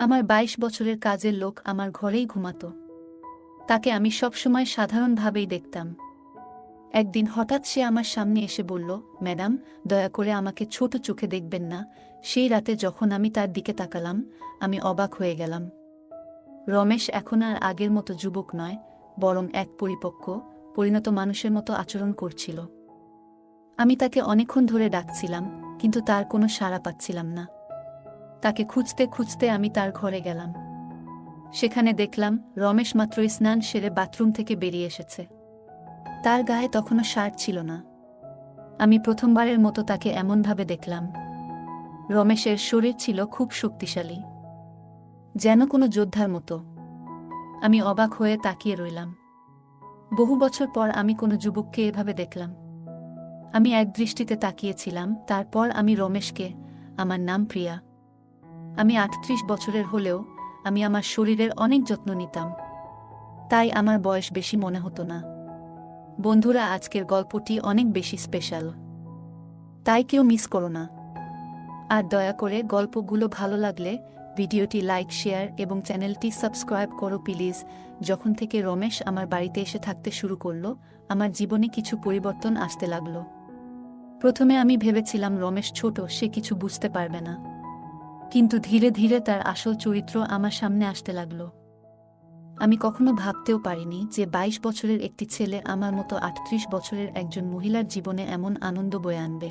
আমার ২২ বছরের কাজের লোক আমার ঘরেই ঘুমাত। তাকে আমি সবসময় সাধারণভাবেই দেখতাম। একদিন হঠাৎ সে আমার সামনে এসে বলল, ম্যাডাম, দয়া করে আমাকে ছোট চোখে দেখবেন না। সেই রাতে যখন আমি তার দিকে তাকালাম, আমি অবাক হয়ে গেলাম। রমেশ এখন আর আগের মতো যুবক নয়, বরং এক পরিপক্ক, পরিণত মানুষের মতো আচরণ করছিল। আমি তাকে অনেকক্ষণ ধরে ডাকছিলাম, কিন্তু তার কোনো সাড়া পাচ্ছিলাম না। তাকে খুঁজতে খুঁজতে আমি তার ঘরে গেলাম। সেখানে দেখলাম রমেশ মাত্রই স্নান সেরে বাথরুম থেকে বেরিয়ে এসেছে। তার গায়ে তখনও শার্ট ছিল না। আমি প্রথমবারের মতো তাকে এমনভাবে দেখলাম। রমেশের শরীর ছিল খুব শক্তিশালী, যেন কোনো যোদ্ধার মতো। আমি অবাক হয়ে তাকিয়ে রইলাম। বহু বছর পর আমি কোনো যুবককে এভাবে দেখলাম। আমি এক দৃষ্টিতে তাকিয়েছিলাম, তারপর আমি রমেশকে, আমার নাম প্রিয়া। আমি ৩৮ বছরের হলেও আমি আমার শরীরের অনেক যত্ন নিতাম, তাই আমার বয়স বেশি মনে হতো না। বন্ধুরা, আজকের গল্পটি অনেক বেশি স্পেশাল, তাই কেউ মিস করো না। আর দয়া করে গল্পগুলো ভালো লাগলে ভিডিওটি লাইক, শেয়ার এবং চ্যানেলটি সাবস্ক্রাইব করো প্লিজ। যখন থেকে রমেশ আমার বাড়িতে এসে থাকতে শুরু করল, আমার জীবনে কিছু পরিবর্তন আসতে লাগল। প্রথমে আমি ভেবেছিলাম রমেশ ছোট, সে কিছু বুঝতে পারবে না। কিন্তু ধীরে ধীরে তার আসল চরিত্র আমার সামনে আসতে লাগল। আমি কখনো ভাবতেও পারিনি যে ২২ বছরের একটি ছেলে আমার মতো ৩৮ বছরের একজন মহিলার জীবনে এমন আনন্দ বয়ে আনবে।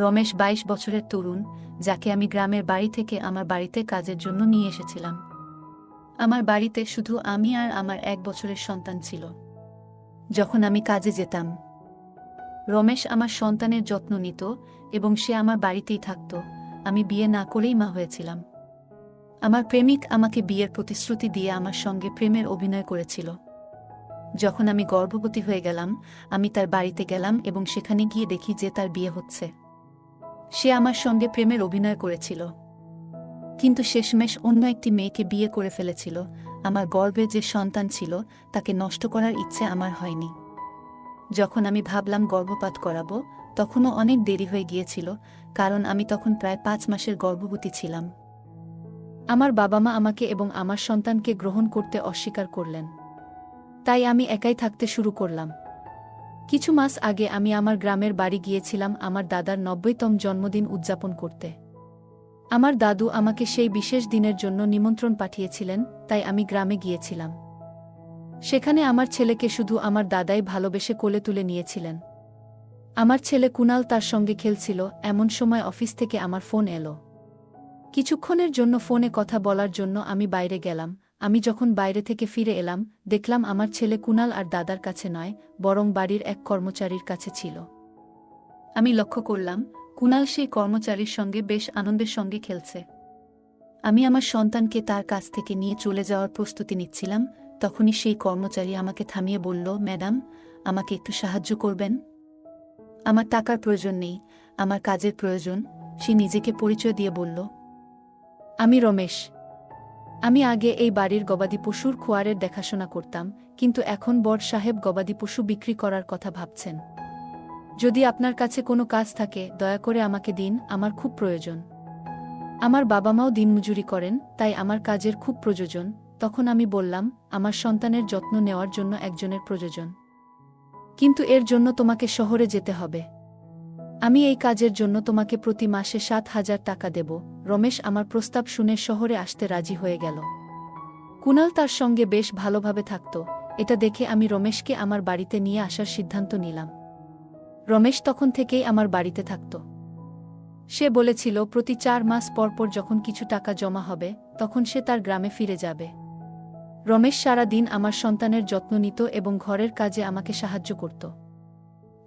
রমেশ ২২ বছরের তরুণ, যাকে আমি গ্রামের বাড়ি থেকে আমার বাড়িতে কাজের জন্য নিয়ে এসেছিলাম। আমার বাড়িতে শুধু আমি আর আমার ১ বছরের সন্তান ছিল। যখন আমি কাজে যেতাম, রমেশ আমার সন্তানের যত্ন নিত এবং সে আমার বাড়িতেই থাকত। আমি বিয়ে না করেই মা হয়েছিলাম। আমার প্রেমিক আমাকে বিয়ের প্রতিশ্রুতি দিয়ে আমার সঙ্গে প্রেমের অভিনয় করেছিল। যখন আমি গর্ভবতী হয়ে গেলাম, আমি তার বাড়িতে গেলাম এবং সেখানে গিয়ে দেখি যে তার বিয়ে হচ্ছে। সে আমার সঙ্গে প্রেমের অভিনয় করেছিল, কিন্তু শেষমেশ অন্য একটি মেয়েকে বিয়ে করে ফেলেছিল। আমার গর্ভে যে সন্তান ছিল, তাকে নষ্ট করার ইচ্ছে আমার হয়নি। যখন আমি ভাবলাম গর্ভপাত করাবো, তখনও অনেক দেরি হয়ে গিয়েছিল, কারণ আমি তখন প্রায় ৫ মাসের গর্ভবতী ছিলাম। আমার বাবা মা আমাকে এবং আমার সন্তানকে গ্রহণ করতে অস্বীকার করলেন, তাই আমি একাই থাকতে শুরু করলাম। কিছু মাস আগে আমি আমার গ্রামের বাড়ি গিয়েছিলাম আমার দাদার ৯০তম জন্মদিন উদযাপন করতে। আমার দাদু আমাকে সেই বিশেষ দিনের জন্য নিমন্ত্রণ পাঠিয়েছিলেন, তাই আমি গ্রামে গিয়েছিলাম। সেখানে আমার ছেলেকে শুধু আমার দাদাই ভালোবেসে কোলে তুলে নিয়েছিলেন। আমার ছেলে কুনাল তার সঙ্গে খেলছিল, এমন সময় অফিস থেকে আমার ফোন এলো। কিছুক্ষণের জন্য ফোনে কথা বলার জন্য আমি বাইরে গেলাম। আমি যখন বাইরে থেকে ফিরে এলাম, দেখলাম আমার ছেলে কুনাল আর দাদার কাছে নয়, বরং বাড়ির এক কর্মচারীর কাছে ছিল। আমি লক্ষ্য করলাম কুনাল সেই কর্মচারীর সঙ্গে বেশ আনন্দের সঙ্গে খেলছে। আমি আমার সন্তানকে তার কাছ থেকে নিয়ে চলে যাওয়ার প্রস্তুতি নিচ্ছিলাম, তখনই সেই কর্মচারী আমাকে থামিয়ে বলল, ম্যাডাম, আমাকে একটু সাহায্য করবেন? আমার টাকার প্রয়োজন নেই, আমার কাজের প্রয়োজন। সে নিজেকে পরিচয় দিয়ে বলল, আমি রমেশ। আমি আগে এই বাড়ির গবাদি পশুর খোয়ারের দেখাশোনা করতাম, কিন্তু এখন বড় সাহেব গবাদি পশু বিক্রি করার কথা ভাবছেন। যদি আপনার কাছে কোনো কাজ থাকে, দয়া করে আমাকে দিন, আমার খুব প্রয়োজন। আমার বাবা মাও দিনমজুরি করেন, তাই আমার কাজের খুব প্রয়োজন। তখন আমি বললাম, আমার সন্তানের যত্ন নেওয়ার জন্য একজনের প্রয়োজন, কিন্তু এর জন্য তোমাকে শহরে যেতে হবে। আমি এই কাজের জন্য তোমাকে প্রতি মাসে ৭,০০০ টাকা দেব। রমেশ আমার প্রস্তাব শুনে শহরে আসতে রাজি হয়ে গেল। কুনাল তার সঙ্গে বেশ ভালোভাবে থাকত। এটা দেখে আমি রমেশকে আমার বাড়িতে নিয়ে আসার সিদ্ধান্ত নিলাম। রমেশ তখন থেকেই আমার বাড়িতে থাকত। সে বলেছিল প্রতি ৪ মাস পর পর যখন কিছু টাকা জমা হবে, তখন সে তার গ্রামে ফিরে যাবে। রমেশ সারা দিন আমার সন্তানের যত্ন নিত এবং ঘরের কাজে আমাকে সাহায্য করত।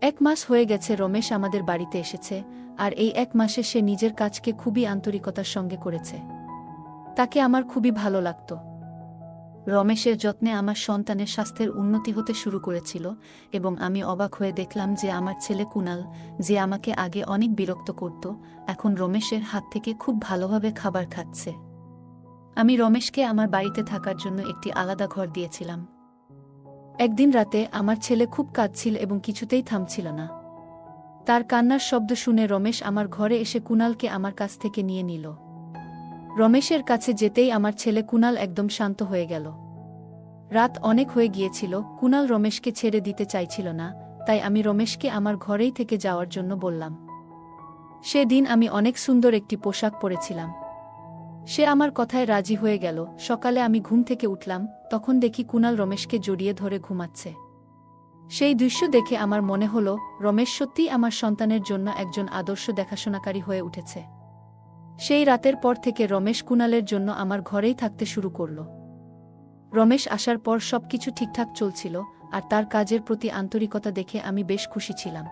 ১ মাস হয়ে গেছে রমেশ আমাদের বাড়িতে এসেছে, আর এই ১ মাসে সে নিজের কাজকে খুবই আন্তরিকতার সঙ্গে করেছে। তাকে আমার খুবই ভালো লাগত। রমেশের যত্নে আমার সন্তানের স্বাস্থ্যের উন্নতি হতে শুরু করেছিল এবং আমি অবাক হয়ে দেখলাম যে আমার ছেলে কুনাল, যে আমাকে আগে অনেক বিরক্ত করত, এখন রমেশের হাত থেকে খুব ভালোভাবে খাবার খাচ্ছে। আমি রমেশকে আমার বাড়িতে থাকার জন্য একটি আলাদা ঘর দিয়েছিলাম। একদিন রাতে আমার ছেলে খুব কাঁদছিল এবং কিছুতেই থামছিল না। তার কান্নার শব্দ শুনে রমেশ আমার ঘরে এসে কুনালকে আমার কাছ থেকে নিয়ে নিল। রমেশের কাছে যেতেই আমার ছেলে কুনাল একদম শান্ত হয়ে গেল। রাত অনেক হয়ে গিয়েছিল, কুনাল রমেশকে ছেড়ে দিতে চাইছিল না, তাই আমি রমেশকে আমার ঘরেই থেকে যাওয়ার জন্য বললাম। সেদিন আমি অনেক সুন্দর একটি পোশাক পরেছিলাম। সে আমার কথায় রাজি হয়ে গেল। সকালে আমি ঘুম থেকে উঠলাম, তখন দেখি কুনাল রমেশকে জড়িয়ে ধরে ঘুমাচ্ছে। সেই দৃশ্য দেখে আমার মনে হল, রমেশ সত্যিই আমার সন্তানের জন্য একজন আদর্শ দেখাশোনাকারী হয়ে উঠেছে। সেই রাতের পর থেকে রমেশ কুনালের জন্য আমার ঘরেই থাকতে শুরু করল। রমেশ আসার পর সবকিছু ঠিকঠাক চলছিল, আর তার কাজের প্রতি আন্তরিকতা দেখে আমি বেশ খুশি ছিলাম।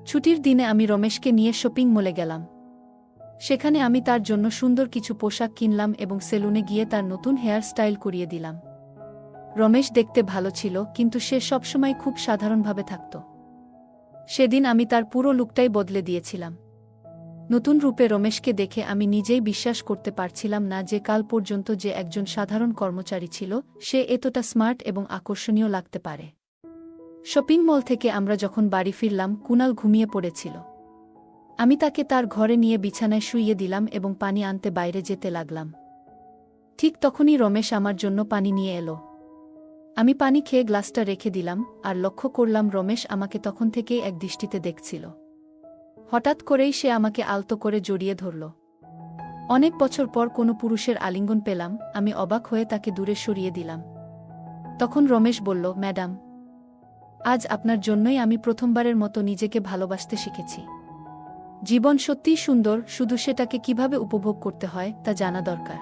ছুটির দিনে আমি রমেশকে নিয়ে শপিং মলে গেলাম। সেখানে আমি তার জন্য সুন্দর কিছু পোশাক কিনলাম এবং সেলুনে গিয়ে তার নতুন হেয়ার স্টাইল করিয়ে দিলাম। রমেশ দেখতে ভালো ছিল, কিন্তু সে সবসময় খুব সাধারণভাবে থাকত। সেদিন আমি তার পুরো লুকটাই বদলে দিয়েছিলাম। নতুন রূপে রমেশকে দেখে আমি নিজেই বিশ্বাস করতে পারছিলাম না যে কাল পর্যন্ত যে একজন সাধারণ কর্মচারী ছিল, সে এতটা স্মার্ট এবং আকর্ষণীয় লাগতে পারে। শপিং মল থেকে আমরা যখন বাড়ি ফিরলাম, কুনাল ঘুমিয়ে পড়েছিল। আমি তাকে তার ঘরে নিয়ে বিছানায় শুইয়ে দিলাম এবং পানি আনতে বাইরে যেতে লাগলাম। ঠিক তখনই রমেশ আমার জন্য পানি নিয়ে এলো। আমি পানি খেয়ে গ্লাসটা রেখে দিলাম, আর লক্ষ্য করলাম রমেশ আমাকে তখন থেকেই এক দৃষ্টিতে দেখছিল। হঠাৎ করেই সে আমাকে আলতো করে জড়িয়ে ধরল। অনেক বছর পর কোনো পুরুষের আলিঙ্গন পেলাম, আমি অবাক হয়ে তাকে দূরে সরিয়ে দিলাম। তখন রমেশ বলল, ম্যাডাম, আজ আপনার জন্যই আমি প্রথমবারের মতো নিজেকে ভালোবাসতে শিখেছি। জীবন সত্যিই সুন্দর, শুধু সেটাকে কিভাবে উপভোগ করতে হয় তা জানা দরকার।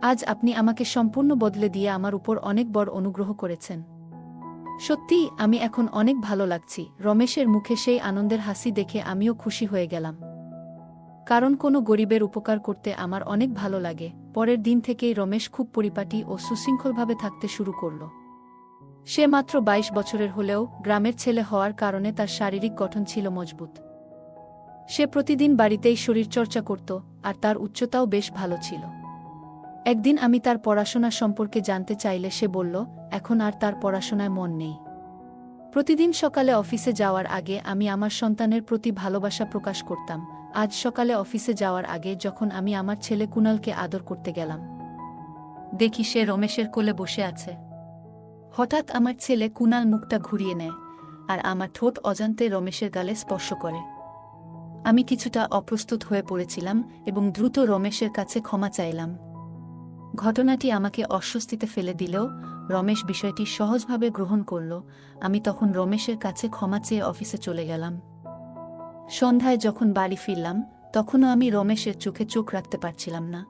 আজ আপনি আমাকে সম্পূর্ণ বদলে দিয়ে আমার উপর অনেক বড় অনুগ্রহ করেছেন। সত্যিই আমি এখন অনেক ভালো লাগছি। রমেশের মুখে সেই আনন্দের হাসি দেখে আমিও খুশি হয়ে গেলাম, কারণ কোনো গরিবের উপকার করতে আমার অনেক ভালো লাগে। পরের দিন থেকেই রমেশ খুব পরিপাটি ও সুশৃঙ্খলভাবে থাকতে শুরু করল। সে মাত্র 22 বছরের হলেও গ্রামের ছেলে হওয়ার কারণে তার শারীরিক গঠন ছিল মজবুত। সে প্রতিদিন বাড়িতেই শরীরচর্চা করত, আর তার উচ্চতাও বেশ ভালো ছিল। একদিন আমি তার পড়াশোনা সম্পর্কে জানতে চাইলে সে বলল, এখন আর তার পড়াশোনায় মন নেই। প্রতিদিন সকালে অফিসে যাওয়ার আগে আমি আমার সন্তানের প্রতি ভালোবাসা প্রকাশ করতাম। আজ সকালে অফিসে যাওয়ার আগে যখন আমি আমার ছেলে কুনালকে আদর করতে গেলাম, দেখি সে রমেশের কোলে বসে আছে। হঠাৎ আমার ছেলে কুনাল মুখটা ঘুরিয়ে নেয়, আর আমার ঠোঁট অজান্তে রমেশের গালে স্পর্শ করে। আমি কিছুটা অপ্রস্তুত হয়ে পড়েছিলাম এবং দ্রুত রমেশের কাছে ক্ষমা চাইলাম। ঘটনাটি আমাকে অস্বস্তিতে ফেলে দিলেও রমেশ বিষয়টি সহজভাবে গ্রহণ করল। আমি তখন রমেশের কাছে ক্ষমা চেয়ে অফিসে চলে গেলাম। সন্ধ্যায় যখন বাড়ি ফিরলাম, তখনও আমি রমেশের চোখে চোখ রাখতে পারছিলাম না।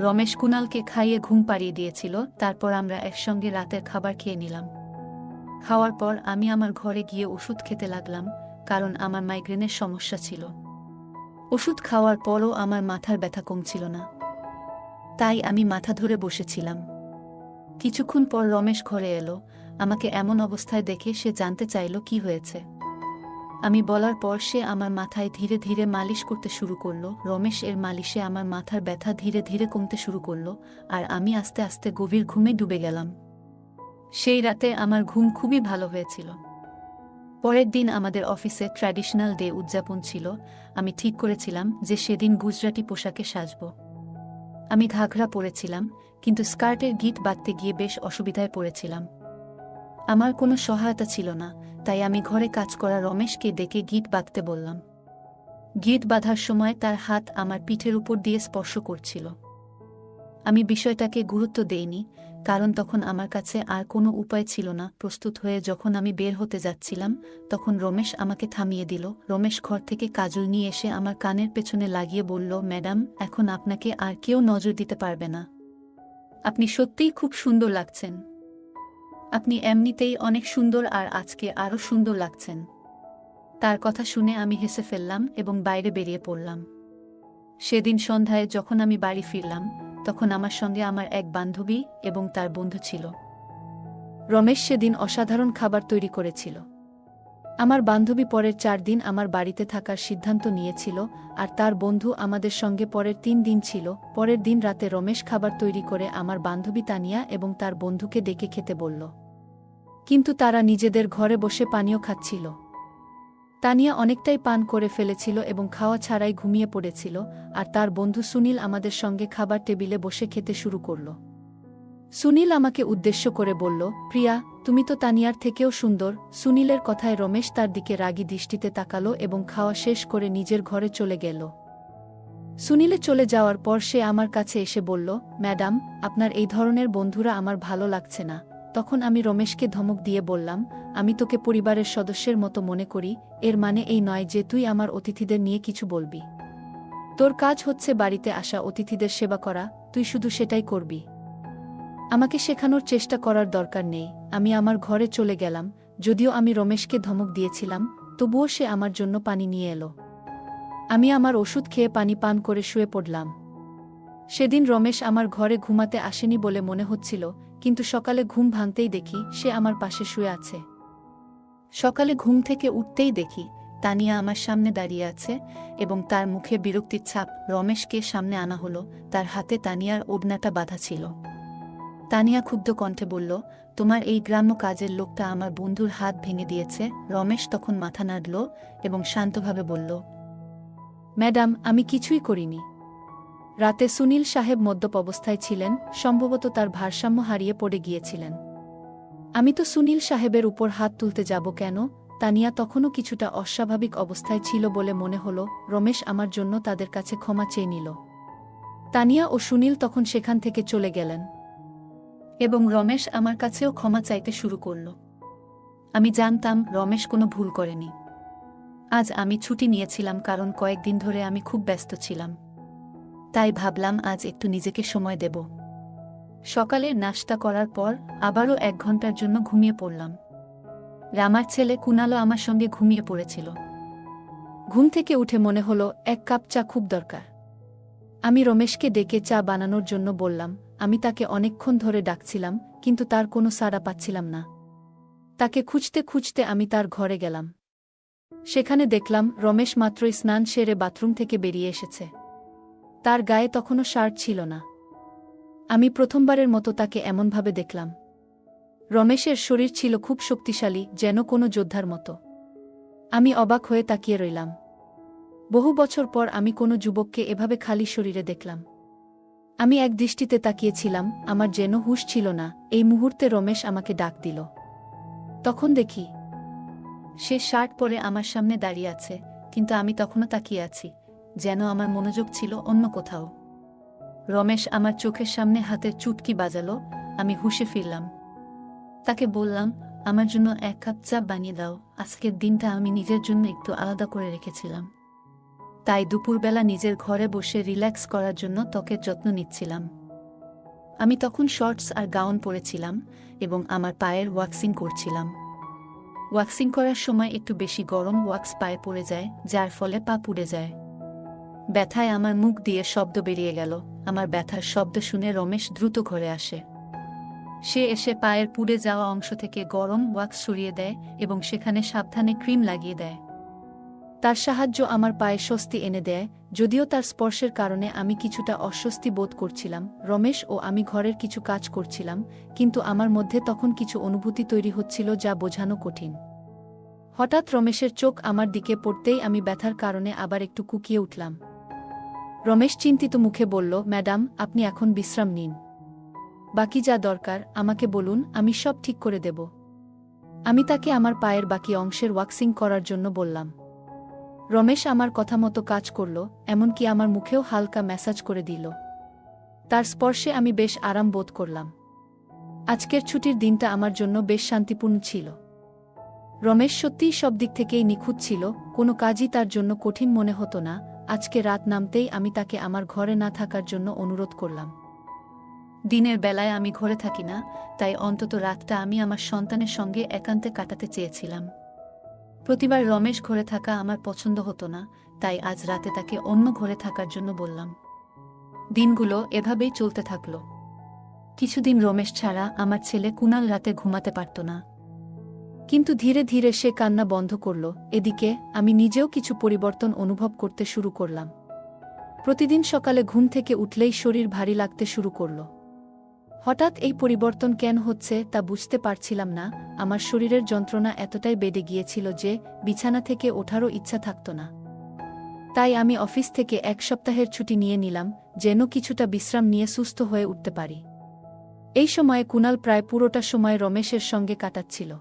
রমেশ কুনালকে খাইয়ে ঘুম পাড়িয়ে দিয়েছিল, তারপর আমরা একসঙ্গে রাতের খাবার খেয়ে নিলাম। খাওয়ার পর আমি আমার ঘরে গিয়ে ওষুধ খেতে লাগলাম, কারণ আমার মাইগ্রেনের সমস্যা ছিল। ওষুধ খাওয়ার পরও আমার মাথার ব্যথা কমছিল না, তাই আমি মাথা ধরে বসেছিলাম। কিছুক্ষণ পর রমেশ ঘরে এলো। আমাকে এমন অবস্থায় দেখে সে জানতে চাইল কি হয়েছে। আমি বলার পর সে আমার মাথায় ধীরে ধীরে মালিশ করতে শুরু করল। রমেশ এর মালিশে আমার মাথার ব্যথা ধীরে ধীরে কমতে শুরু করল, আর আমি আস্তে আস্তে গভীর ঘুমে ডুবে গেলাম। সেই রাতে আমার ঘুম খুবই ভালো হয়েছিল। পরের দিন আমাদের অফিসে ট্র্যাডিশনাল ডে উদযাপন ছিল। আমি ঠিক করেছিলাম যে সেদিন গুজরাটি পোশাকে সাজব। আমি ঘাঘরা পরেছিলাম, কিন্তু স্কার্টের গিট বাঁধতে গিয়ে বেশ অসুবিধায় পড়েছিলাম। আমার কোনো সহায়তা ছিল না, তাই আমি ঘরে কাজ করা রমেশকে ডেকে গিট বাঁধতে বললাম। গিট বাঁধার সময় তার হাত আমার পিঠের উপর দিয়ে স্পর্শ করছিল। আমি বিষয়টাকে গুরুত্ব দেইনি, কারণ তখন আমার কাছে আর কোনো উপায় ছিল না। প্রস্তুত হয়ে যখন আমি বের হতে যাচ্ছিলাম, তখন রমেশ আমাকে থামিয়ে দিল। রমেশ ঘর থেকে কাজল নিয়ে এসে আমার কানের পেছনে লাগিয়ে বলল, ম্যাডাম, এখন আপনাকে আর কেউ নজর দিতে পারবে না। আপনি সত্যিই খুব সুন্দর লাগছেন। আপনি এমনিতেই অনেক সুন্দর, আর আজকে আরও সুন্দর লাগছেন। তার কথা শুনে আমি হেসে ফেললাম এবং বাইরে বেরিয়ে পড়লাম। সেদিন সন্ধ্যায় যখন আমি বাড়ি ফিরলাম, তখন আমার সঙ্গে আমার এক বান্ধবী এবং তার বন্ধু ছিল। রমেশ সেদিন অসাধারণ খাবার তৈরি করেছিল। আমার বান্ধবী পরের 4 দিন আমার বাড়িতে থাকার সিদ্ধান্ত নিয়েছিল, আর তার বন্ধু আমাদের সঙ্গে পরের 3 দিন ছিল। পরের দিন রাতে রমেশ খাবার তৈরি করে আমার বান্ধবী তানিয়া এবং তার বন্ধুকে ডেকে খেতে বলল, কিন্তু তারা নিজেদের ঘরে বসে পানীয় খাচ্ছিল। তানিয়া অনেকটাই পান করে ফেলেছিল এবং খাওয়া ছাড়াই ঘুমিয়ে পড়েছিল, আর তার বন্ধু সুনীল আমাদের সঙ্গে খাবার টেবিলে বসে খেতে শুরু করল। সুনীল আমাকে উদ্দেশ্য করে বলল, প্রিয়া, তুমি তো তানিয়ার থেকেও সুন্দর। সুনীলের কথায় রমেশ তার দিকে রাগী দৃষ্টিতে তাকালো এবং খাওয়া শেষ করে নিজের ঘরে চলে গেল। সুনীলে চলে যাওয়ার পর সে আমার কাছে এসে বলল, ম্যাডাম, আপনার এই ধরনের বন্ধুরা আমার ভালো লাগছে না। তখন আমি রমেশকে ধমক দিয়ে বললাম, আমি তোকে পরিবারের সদস্যের মতো মনে করি, এর মানে এই নয় যে তুই আমার অতিথিদের নিয়ে কিছু বলবি। তোর কাজ হচ্ছে বাড়িতে আসা অতিথিদের সেবা করা, তুই শুধু সেটাই করবি। আমাকে শেখানোর চেষ্টা করার দরকার নেই। আমি আমার ঘরে চলে গেলাম। যদিও আমি রমেশকে ধমক দিয়েছিলাম, তবুও সে আমার জন্য পানি নিয়ে এলো। আমি আমার ওষুধ খেয়ে পানি পান করে শুয়ে পড়লাম। সেদিন রমেশ আমার ঘরে ঘুমাতে আসেনি বলে মনে হচ্ছিল, কিন্তু সকালে ঘুম ভাঙতেই দেখি সে আমার পাশে শুয়ে আছে। সকালে ঘুম থেকে উঠতেই দেখি তানিয়া আমার সামনে দাঁড়িয়ে আছে এবং তার মুখে বিরক্তির ছাপ। রমেশকে সামনে আনা হলো, তার হাতে তানিয়ার ওড়নাটা বাঁধা ছিল। তানিয়া ক্ষুব্ধ কণ্ঠে বলল, তোমার এই গ্রাম্য কাজের লোকটা আমার বন্ধুর হাত ভেঙে দিয়েছে। রমেশ তখন মাথা নাড়ল এবং শান্তভাবে বলল, ম্যাডাম, আমি কিছুই করিনি। রাতে সুনীল সাহেব মদ্যপ অবস্থায় ছিলেন, সম্ভবত তার ভারসাম্য হারিয়ে পড়ে গিয়েছিলেন। আমি তো সুনীল সাহেবের উপর হাত তুলতে যাব কেন? তানিয়া তখনও কিছুটা অস্বাভাবিক অবস্থায় ছিল বলে মনে হল। রমেশ আমার জন্য তাদের কাছে ক্ষমা চেয়ে নিল। তানিয়া ও সুনীল তখন সেখান থেকে চলে গেলেন এবং রমেশ আমার কাছেও ক্ষমা চাইতে শুরু করল। আমি জানতাম রমেশ কোনো ভুল করেনি। আজ আমি ছুটি নিয়েছিলাম কারণ কয়েকদিন ধরে আমি খুব ব্যস্ত ছিলাম। তাই ভাবলাম আজ একটু নিজেকে সময় দেব। সকালে নাশতা করার পর আবারও 1 ঘন্টার জন্য ঘুমিয়ে পড়লাম। রামার ছেলে কুনালও আমার সঙ্গে ঘুমিয়ে পড়েছিল। ঘুম থেকে উঠে মনে হলো 1 কাপ চা খুব দরকার। আমি রমেশকে ডেকে চা বানানোর জন্য বললাম। আমি তাকে অনেকক্ষণ ধরে ডাকছিলাম, কিন্তু তার কোনো সাড়া পাচ্ছিলাম না। তাকে খুঁজতে খুঁজতে আমি তার ঘরে গেলাম। সেখানে দেখলাম রমেশ মাত্রই স্নান সেরে বাথরুম থেকে বেরিয়ে এসেছে। তার গায়ে তখনও শার্ট ছিল না। আমি প্রথমবারের মতো তাকে এমনভাবে দেখলাম। রমেশের শরীর ছিল খুব শক্তিশালী, যেন কোনো যোদ্ধার মতো। আমি অবাক হয়ে তাকিয়ে রইলাম। বহু বছর পর আমি কোনো যুবককে এভাবে খালি শরীরে দেখলাম। আমি এক দৃষ্টিতে তাকিয়েছিলাম, আমার যেন হুঁশ ছিল না। এই মুহূর্তে রমেশ আমাকে ডাক দিল। তখন দেখি সে শার্ট পরে আমার সামনে দাঁড়িয়ে আছে, কিন্তু আমি তখনও তাকিয়ে আছি, যেন আমার মনোযোগ ছিল অন্য কোথাও। রমেশ আমার চোখের সামনে হাতের চুটকি বাজালো। আমি হুঁশে ফিরলাম। তাকে বললাম, আমার জন্য 1 কাপ চা বানিয়ে দাও। আজকের দিনটা আমি নিজের জন্য একটু আলাদা করে রেখেছিলাম। তাই দুপুরবেলা নিজের ঘরে বসে রিল্যাক্স করার জন্য ত্বকের যত্ন নিচ্ছিলাম। আমি তখন শর্টস আর গাউন পরেছিলাম এবং আমার পায়ের ওয়াক্সিং করছিলাম। ওয়াক্সিং করার সময় একটু বেশি গরম ওয়াক্স পায়ে পড়ে যায়, যার ফলে পা পুড়ে যায়। ব্যথায় আমার মুখ দিয়ে শব্দ বেরিয়ে গেল। আমার ব্যথার শব্দ শুনে রমেশ দ্রুত ঘরে আসে। সে এসে পায়ের পুড়ে যাওয়া অংশ থেকে গরম ওয়াক্স সরিয়ে দেয় এবং সেখানে সাবধানে ক্রিম লাগিয়ে দেয়। তার সাহায্য আমার পায়ে স্বস্তি এনে দেয়, যদিও তার স্পর্শের কারণে আমি কিছুটা অস্বস্তি বোধ করছিলাম। রমেশ ও আমি ঘরের কিছু কাজ করছিলাম, কিন্তু আমার মধ্যে তখন কিছু অনুভূতি তৈরি হচ্ছিল যা বোঝানো কঠিন। হঠাৎ রমেশের চোখ আমার দিকে পড়তেই আমি ব্যথার কারণে আবার একটু কুঁকিয়ে উঠলাম। রমেশ চিন্তিত মুখে বলল, ম্যাডাম, আপনি এখন বিশ্রাম নিন। বাকি যা দরকার আমাকে বলুন, আমি সব ঠিক করে দেব। আমি তাকে আমার পায়ের বাকি অংশের ওয়াক্সিং করার জন্য বললাম। রমেশ আমার কথা মতো কাজ করল, এমনকি আমার মুখেও হালকা ম্যাসাজ করে দিল। তার স্পর্শে আমি বেশ আরাম বোধ করলাম। আজকের ছুটির দিনটা আমার জন্য বেশ শান্তিপূর্ণ ছিল। রমেশ সত্যিই সব দিক থেকেই নিখুঁত ছিল, কোনো কাজই তার জন্য কঠিন মনে হতো না। আজকে রাত নামতেই আমি তাকে আমার ঘরে না থাকার জন্য অনুরোধ করলাম। দিনের বেলায় আমি ঘরে থাকি না, তাই অন্তত রাতটা আমি আমার সন্তানের সঙ্গে একান্তে কাটাতে চেয়েছিলাম। প্রতিবার রমেশ ঘরে থাকা আমার পছন্দ হতো না, তাই আজ রাতে তাকে অন্য ঘরে থাকার জন্য বললাম। দিনগুলো এভাবেই চলতে থাকল। কিছুদিন রমেশ ছাড়া আমার ছেলে কুনাল রাতে ঘুমাতে পারত না, কিন্তু ধীরে ধীরে সে কান্না বন্ধ করল। এদিকে আমি নিজেও কিছু পরিবর্তন অনুভব করতে শুরু করলাম। প্রতিদিন সকালে ঘুম থেকে উঠলেই শরীর ভারী লাগতে শুরু করল। হঠাৎ এই পরিবর্তন কেন হচ্ছে তা বুঝতে পারছিলাম না। আমার শরীরের যন্ত্রণা এতটাই বেড়ে গিয়েছিল যে বিছানা থেকে ওঠারও ইচ্ছা থাকত না। তাই আমি অফিস থেকে 1 সপ্তাহের ছুটি নিয়ে নিলাম, যেন কিছুটা বিশ্রাম নিয়ে সুস্থ হয়ে উঠতে পারি। এই সময়ে কুনাল প্রায় পুরোটা সময় রমেশের সঙ্গে কাটাচ্ছিল।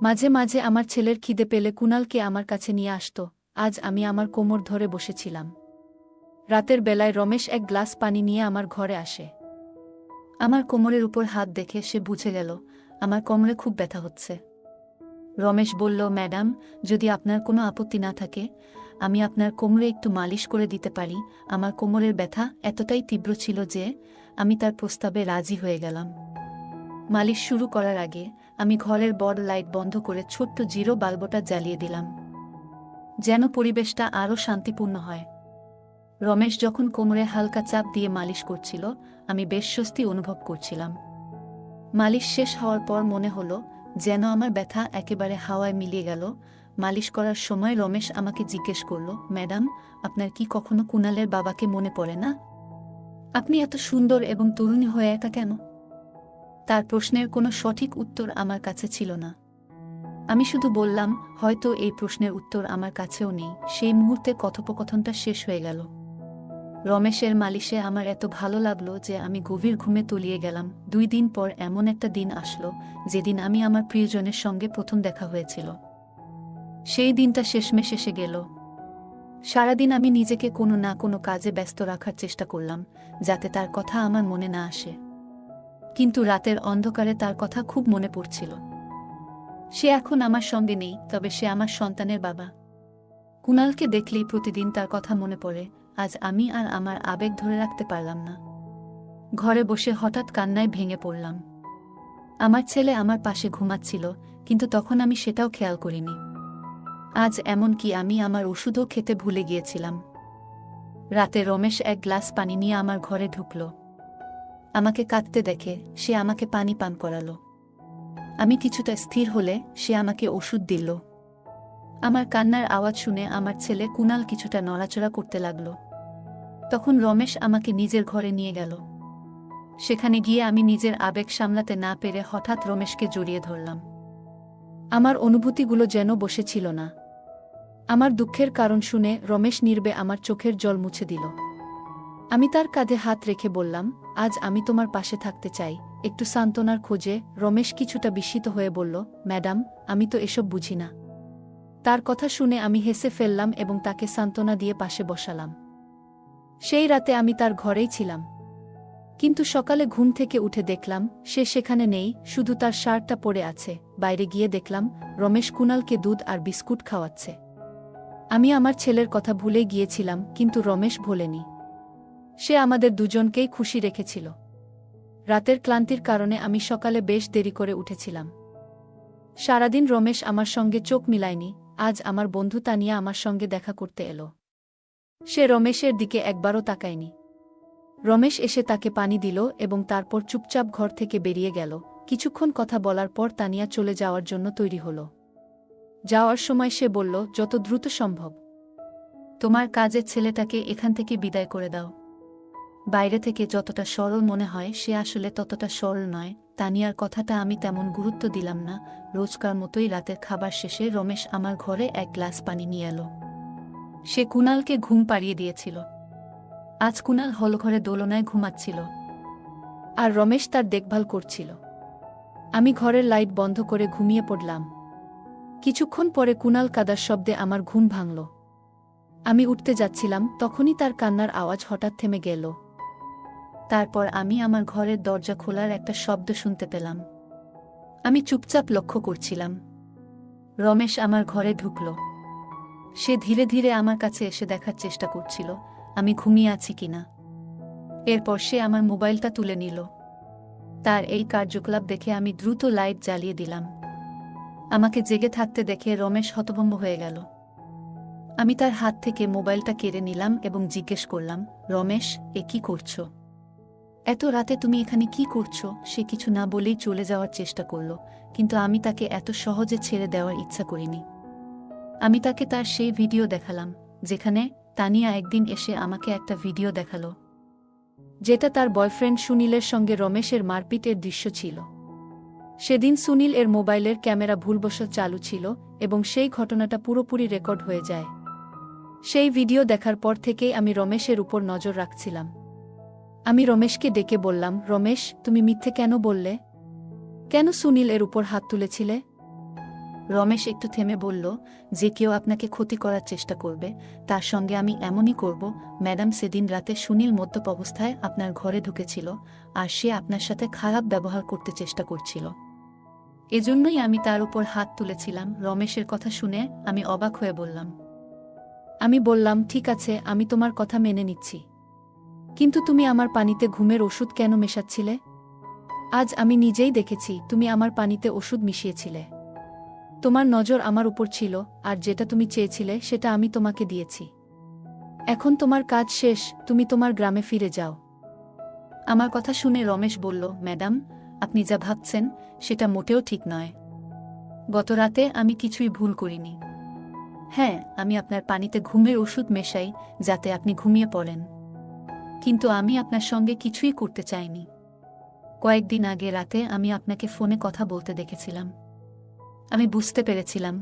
মাঝে মাঝে আমার ছেলের খিদে পেলে কুনালকে আমার কাছে নিয়ে আসত। আজ আমি আমার কোমর ধরে বসেছিলাম। রাতের বেলায় রমেশ এক গ্লাস পানি নিয়ে আমার ঘরে আসে। আমার কোমরের উপর হাত দেখে সে বুঝে গেল আমার কোমরে খুব ব্যথা হচ্ছে। রমেশ বলল, ম্যাডাম, যদি আপনার কোনো আপত্তি না থাকে আমি আপনার কোমরে একটু মালিশ করে দিতে পারি। আমার কোমরের ব্যথা এতটাই তীব্র ছিল যে আমি তার প্রস্তাবে রাজি হয়ে গেলাম। মালিশ শুরু করার আগে আমি ঘরের বড় লাইট বন্ধ করে ছোট্ট জিরো বাল্বটা জ্বালিয়ে দিলাম, যেন পরিবেশটা আরও শান্তিপূর্ণ হয়। রমেশ যখন কোমরে হালকা চাপ দিয়ে মালিশ করছিল, আমি বেশ স্বস্তি অনুভব করছিলাম। মালিশ শেষ হওয়ার পর মনে হলো যেন আমার ব্যথা একেবারে হাওয়ায় মিলিয়ে গেল। মালিশ করার সময় রমেশ আমাকে জিজ্ঞেস করল, ম্যাডাম, আপনার কি কখনো কুনালের বাবাকে মনে পড়ে না? আপনি এত সুন্দর এবং তরুণী হয়ে একা কেন? তার প্রশ্নের কোনো সঠিক উত্তর আমার কাছে ছিল না। আমি শুধু বললাম, হয়তো এই প্রশ্নের উত্তর আমার কাছেও নেই। সেই মুহূর্তে কথোপকথনটা শেষ হয়ে গেল। রমেশের মালিশে আমার এত ভালো লাগলো যে আমি গভীর ঘুমে তলিয়ে গেলাম। 2 দিন পর এমন একটা দিন আসলো যেদিন আমি আমার প্রিয়জনের সঙ্গে প্রথম দেখা হয়েছিল। সেই দিনটা শেষমেশ এসে গেল। সারাদিন আমি নিজেকে কোনো না কোনো কাজে ব্যস্ত রাখার চেষ্টা করলাম, যাতে তার কথা আমার মনে না আসে। কিন্তু রাতের অন্ধকারে তার কথা খুব মনে পড়ছিল। সে এখন আমার সঙ্গে নেই, তবে সে আমার সন্তানের বাবা। কুনালকে দেখলেই প্রতিদিন তার কথা মনে পড়ে। আজ আমি আর আমার আবেগ ধরে রাখতে পারলাম না। ঘরে বসে হঠাৎ কান্নায় ভেঙে পড়লাম। আমার ছেলে আমার পাশে ঘুমাচ্ছিল, কিন্তু তখন আমি সেটাও খেয়াল করিনি। আজ এমনকি আমি আমার ওষুধও খেতে ভুলে গিয়েছিলাম। রাতে রমেশ এক গ্লাস পানি নিয়ে আমার ঘরে ঢুকল। আমাকে কাঁদতে দেখে সে আমাকে পানি পান করালো। আমি কিছুটা স্থির হলে সে আমাকে ওষুধ দিল। আমার কান্নার আওয়াজ শুনে আমার ছেলে কুনাল কিছুটা নড়াচড়া করতে লাগল। তখন রমেশ আমাকে নিজের ঘরে নিয়ে গেল। সেখানে গিয়ে আমি নিজের আবেগ সামলাতে না পেরে হঠাৎ রমেশকে জড়িয়ে ধরলাম। আমার অনুভূতিগুলো যেন বসেছিল না। আমার দুঃখের কারণ শুনে রমেশ নীরবে আমার চোখের জল মুছে দিল। আমি তার কাঁধে হাত রেখে বললাম, আজ আমি তোমার পাশে থাকতে চাই, একটু সান্ত্বনার খোঁজে। রমেশ কিছুটা বিস্মিত হয়ে বলল, ম্যাডাম, আমি তো এসব বুঝি না। তার কথা শুনে আমি হেসে ফেললাম এবং তাকে সান্ত্বনা দিয়ে পাশে বসালাম। সেই রাতে আমি তার ঘরেই ছিলাম। কিন্তু সকালে ঘুম থেকে উঠে দেখলাম সে সেখানে নেই, শুধু তার শার্টটা পরে আছে। বাইরে গিয়ে দেখলাম রমেশ কুনালকে দুধ আর বিস্কুট খাওয়াচ্ছে। আমি আমার ছেলের কথা ভুলে গিয়েছিলাম, কিন্তু রমেশ ভোলেনি। সে আমাদের দুজনকেই খুশি রেখেছিল। রাতের ক্লান্তির কারণে আমি সকালে বেশ দেরি করে উঠেছিলাম। সারাদিন রমেশ আমার সঙ্গে চোখ মিলায়নি। আজ আমার বন্ধু তানিয়া আমার সঙ্গে দেখা করতে এলো। সে রমেশের দিকে একবারও তাকায়নি। রমেশ এসে তাকে পানি দিল এবং তারপর চুপচাপ ঘর থেকে বেরিয়ে গেল। কিছুক্ষণ কথা বলার পর তানিয়া চলে যাওয়ার জন্য তৈরি হল। যাওয়ার সময় সে বলল, যত দ্রুত সম্ভব তোমার কাজের ছেলেটাকে এখান থেকে বিদায় করে দাও। বাইরে থেকে যতটা সরল মনে হয় সে আসলে ততটা সরল নয়। তানিয়ার কথাটা আমি তেমন গুরুত্ব দিলাম না। রোজকার মতোই রাতের খাবার শেষে রমেশ আমার ঘরে এক গ্লাস পানি নিয়ে এলো। সে কুনালকে ঘুম পাড়িয়ে দিয়েছিল। আজ কুনাল হলঘরে দোলনায় ঘুমাচ্ছিল আর রমেশ তার দেখভাল করছিল। আমি ঘরের লাইট বন্ধ করে ঘুমিয়ে পড়লাম। কিছুক্ষণ পরে কুনাল কাদার শব্দে আমার ঘুম ভাঙল। আমি উঠতে যাচ্ছিলাম, তখনই তার কান্নার আওয়াজ হঠাৎ থেমে গেল। তারপর আমি আমার ঘরের দরজা খোলার একটা শব্দ শুনতে পেলাম। আমি চুপচাপ লক্ষ্য করছিলাম। রমেশ আমার ঘরে ঢুকল। সে ধীরে ধীরে আমার কাছে এসে দেখার চেষ্টা করছিল আমি ঘুমিয়ে আছি কিনা। এরপর সে আমার মোবাইলটা তুলে নিল। তার এই কার্যকলাপ দেখে আমি দ্রুত লাইট জ্বালিয়ে দিলাম। আমাকে জেগে থাকতে দেখে রমেশ হতভম্ব হয়ে গেল। আমি তার হাত থেকে মোবাইলটা কেড়ে নিলাম এবং জিজ্ঞেস করলাম, রমেশ, এ কি করছো? এত রাতে তুমি এখানে কি করছো? সে কিছু না বলেই চলে যাওয়ার চেষ্টা করল, কিন্তু আমি তাকে এত সহজে ছেড়ে দেওয়ার ইচ্ছা করিনি। আমি তাকে তার সেই ভিডিও দেখালাম যেখানে তানিয়া একদিন এসে আমাকে একটা ভিডিও দেখালো। যেটা তার বয়ফ্রেন্ড সুনীলের সঙ্গে রমেশের মারপিটের দৃশ্য ছিল। সেদিন সুনীল এর মোবাইলের ক্যামেরা ভুলবশত চালু ছিল এবং সেই ঘটনাটা পুরোপুরি রেকর্ড হয়ে যায়। সেই ভিডিও দেখার পর থেকেই আমি রমেশের উপর নজর রাখছিলাম। আমি রমেশকে ডেকে বললাম, রমেশ, তুমি মিথ্যে কেন বললে? কেন সুনীল এর উপর হাত তুলেছিলে? রমেশ একটু থেমে বলল, যে কেউ আপনাকে ক্ষতি করার চেষ্টা করবে তার সঙ্গে আমি এমনই করব। ম্যাডাম, সেদিন রাতে সুনীল মদ্যপ অবস্থায় আপনার ঘরে ঢুকেছিল আর সে আপনার সাথে খারাপ ব্যবহার করতে চেষ্টা করছিল। এজন্যই আমি তার উপর হাত তুলেছিলাম। রমেশের কথা শুনে আমি অবাক হয়ে বললাম। আমি বললাম, ঠিক আছে, আমি তোমার কথা মেনে নিচ্ছি, কিন্তু তুমি আমার পানিতে ঘুমের ওষুধ কেন মেশাচ্ছিলে? আজ আমি নিজেই দেখেছি তুমি আমার পানিতে ওষুধ মিশিয়েছিলে। তোমার নজর আমার উপর ছিল, আর যেটা তুমি চেয়েছিলে সেটা আমি তোমাকে দিয়েছি। এখন তোমার কাজ শেষ, তুমি তোমার গ্রামে ফিরে যাও। আমার কথা শুনে রমেশ বলল, ম্যাডাম, আপনি যা ভাবছেন সেটা মোটেও ঠিক নয়। গত রাতে আমি কিছুই ভুল করিনি। হ্যাঁ, আমি আপনার পানিতে ঘুমের ওষুধ মেশাই যাতে আপনি ঘুমিয়ে পড়েন, কিন্তু আমি আপনার সঙ্গে কিছুই করতে চাইনি। কয়েকদিন আগে রাতে আমি আপনাকে ফোনে কথা বলতে দেখেছিলাম। আমি বুঝতে পেরেছিলাম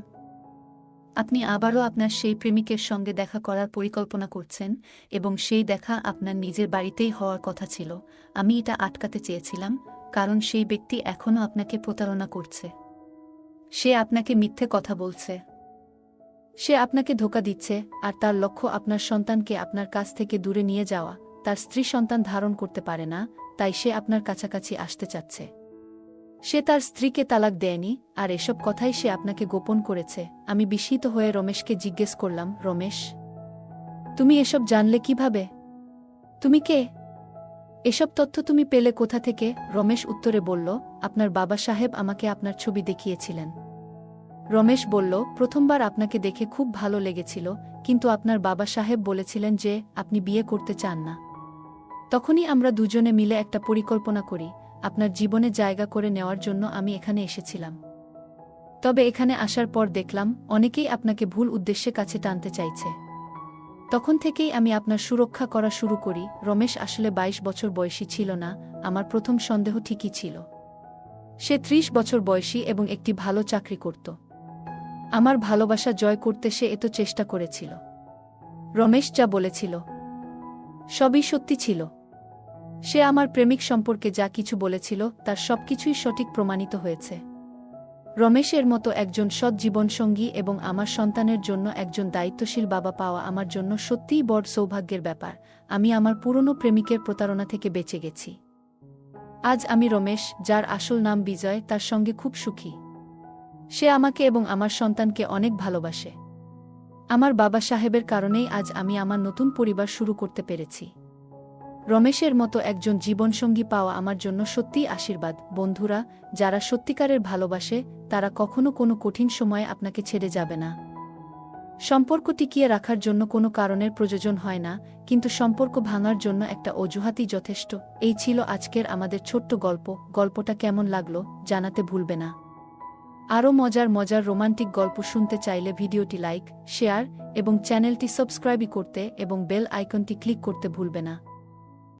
আপনি আবারও আপনার সেই প্রেমিকের সঙ্গে দেখা করার পরিকল্পনা করছেন, এবং সেই দেখা আপনার নিজের বাড়িতেই হওয়ার কথা ছিল। আমি এটা আটকাতে চেয়েছিলাম, কারণ সেই ব্যক্তি এখনও আপনাকে প্রতারণা করছে। সে আপনাকে মিথ্যে কথা বলছে, সে আপনাকে ধোঁকা দিচ্ছে, আর তার লক্ষ্য আপনার সন্তানকে আপনার কাছ থেকে দূরে নিয়ে যাওয়া। তার স্ত্রী সন্তান ধারণ করতে পারে না, তাই সে আপনার কাছাকাছি আসতে চাচ্ছে। সে তার স্ত্রীকে তালাক দেয়নি, আর এসব কথাই সে আপনাকে গোপন করেছে। আমি বিস্মিত হয়ে রমেশকে জিজ্ঞেস করলাম, রমেশ, তুমি এসব জানলে কিভাবে? তুমি কে? এসব তথ্য তুমি পেলে কোথা থেকে? রমেশ উত্তরে বলল, আপনার বাবা সাহেব আমাকে আপনার ছবি দেখিয়েছিলেন। রমেশ বলল, প্রথমবার আপনাকে দেখে খুব ভালো লেগেছিল, কিন্তু আপনার বাবা সাহেব বলেছিলেন যে আপনি বিয়ে করতে চান না। তখনই আমরা দুজনে মিলে একটা পরিকল্পনা করি। আপনার জীবনে জায়গা করে নেওয়ার জন্য আমি এখানে এসেছিলাম। তবে এখানে আসার পর দেখলাম অনেকেই আপনাকে ভুল উদ্দেশ্যে কাছে টানতে চাইছে। তখন থেকেই আমি আপনার সুরক্ষা করা শুরু করি। রমেশ আসলে 22 বছর বয়সী ছিল না। আমার প্রথম সন্দেহ ঠিকই ছিল। সে 30 বছর বয়সী এবং একটি ভালো চাকরি করত। আমার ভালোবাসা জয় করতে সে এত চেষ্টা করেছিল। রমেশ যা বলেছিল সবই সত্যি ছিল। সে আমার প্রেমিক সম্পর্কে যা কিছু বলেছিল তার সবকিছুই সঠিক প্রমাণিত হয়েছে। রমেশের মতো একজন সৎ জীবনসঙ্গী এবং আমার সন্তানের জন্য একজন দায়িত্বশীল বাবা পাওয়া আমার জন্য সত্যিই বড় সৌভাগ্যের ব্যাপার। আমি আমার পুরনো প্রেমিকের প্রতারণা থেকে বেঁচে গেছি। আজ আমি রমেশ, যার আসল নাম বিজয়, তার সঙ্গে খুব সুখী। সে আমাকে এবং আমার সন্তানকে অনেক ভালোবাসে। আমার বাবা সাহেবের কারণেই আজ আমি আমার নতুন পরিবার শুরু করতে পেরেছি। রমেশের মতো একজন জীবনসঙ্গী পাওয়া আমার জন্য সত্যিই আশীর্বাদ। বন্ধুরা, যারা সত্যিকারের ভালোবাসে তারা কখনো কোনো কঠিন সময়ে আপনাকে ছেড়ে যাবে না। সম্পর্ক টিকিয়ে রাখার জন্য কোনো কারণের প্রয়োজন হয় না, কিন্তু সম্পর্ক ভাঙার জন্য একটা অজুহাতই যথেষ্ট। এই ছিল আজকের আমাদের ছোট্ট গল্প। গল্পটা কেমন লাগলো জানাতে ভুলবে না। আরও মজার মজার রোমান্টিক গল্প শুনতে চাইলে ভিডিওটি লাইক, শেয়ার এবং চ্যানেলটি সাবস্ক্রাইব করতে এবং বেল আইকনটি ক্লিক করতে ভুলবে না।